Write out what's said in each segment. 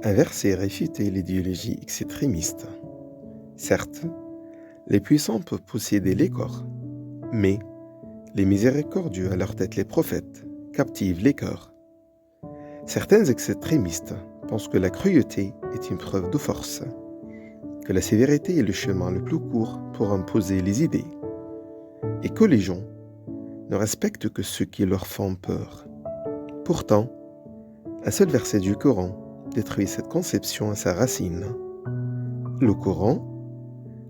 Un verset réfutait l'idéologie extrémiste. Certes, les puissants peuvent posséder les corps, mais les miséricordieux, à leur tête les prophètes, captivent les cœurs. Certains extrémistes pensent que la cruauté est une preuve de force, que la sévérité est le chemin le plus court pour imposer les idées, et que les gens ne respectent que ceux qui leur font peur. Pourtant, un seul verset du Coran détruit cette conception à sa racine. Le Coran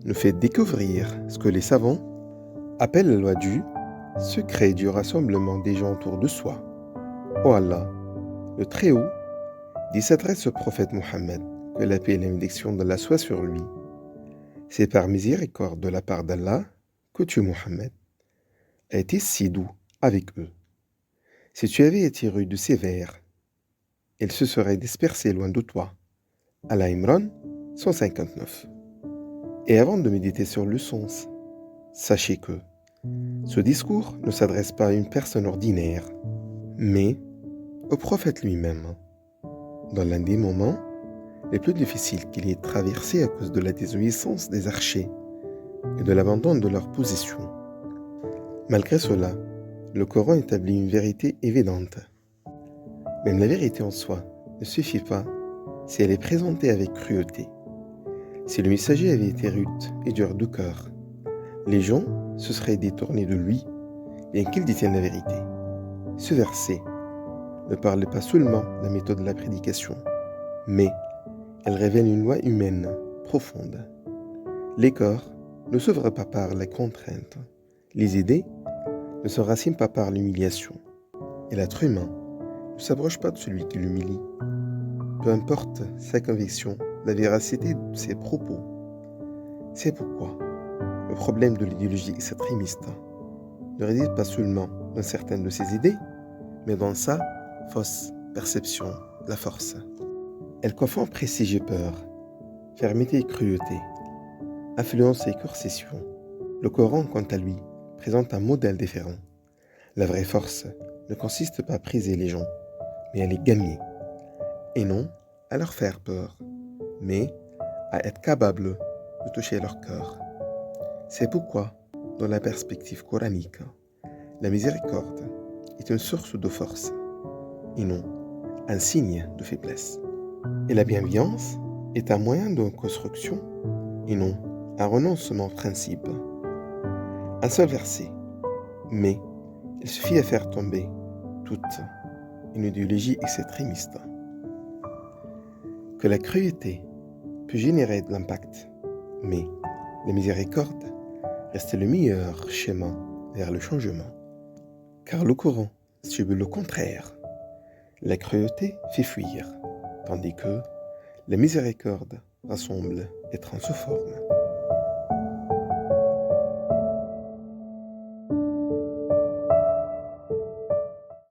nous fait découvrir ce que les savants appellent la loi du secret du rassemblement des gens autour de soi. Oh Allah, le Très-Haut, dit s'adresse au prophète Mohammed, que la paix et la bénédiction d'Allah soient sur lui. C'est par miséricorde de la part d'Allah que tu, Mohammed, as été si doux avec eux. Si tu avais été rude et sévère, ils se seraient dispersés loin de toi. Al-Imran 159. Et avant de méditer sur le sens, sachez que ce discours ne s'adresse pas à une personne ordinaire, mais au prophète lui-même, dans l'un des moments les plus difficiles qu'il ait traversé à cause de la désobéissance des archers et de l'abandon de leur position. Malgré cela, le Coran établit une vérité évidente. Même la vérité en soi ne suffit pas si elle est présentée avec cruauté. Si le messager avait été rude et dur de cœur, les gens se seraient détournés de lui, bien qu'il détienne la vérité. Ce verset ne parle pas seulement de la méthode de la prédication, mais elle révèle une loi humaine profonde. Les corps ne s'ouvrent pas par la contrainte. Les idées ne s'enracinent pas par l'humiliation. Et l'être humain ne s'approche pas de celui qui l'humilie. Peu importe sa conviction, la véracité de ses propos. C'est pourquoi le problème de l'idéologie extrémiste ne réside pas seulement dans certaines de ses idées, mais dans sa fausse perception de la force. Elle confond prestige et peur, fermeté et cruauté, influence et coercition. Le Coran, quant à lui, présente un modèle différent. La vraie force ne consiste pas à priser les gens, mais à les gagner. Et non à leur faire peur, mais à être capable de toucher leur cœur. C'est pourquoi, dans la perspective coranique, la miséricorde est une source de force, et non un signe de faiblesse. Et la bienveillance est un moyen de construction, et non un renoncement au principe. Un seul verset, mais il suffit à faire tomber toute une idéologie extrémiste. Que la cruauté peut générer de l'impact, mais la miséricorde reste le meilleur chemin vers le changement. Car le Coran subit le contraire. La cruauté fait fuir, tandis que la miséricorde rassemble et transforme.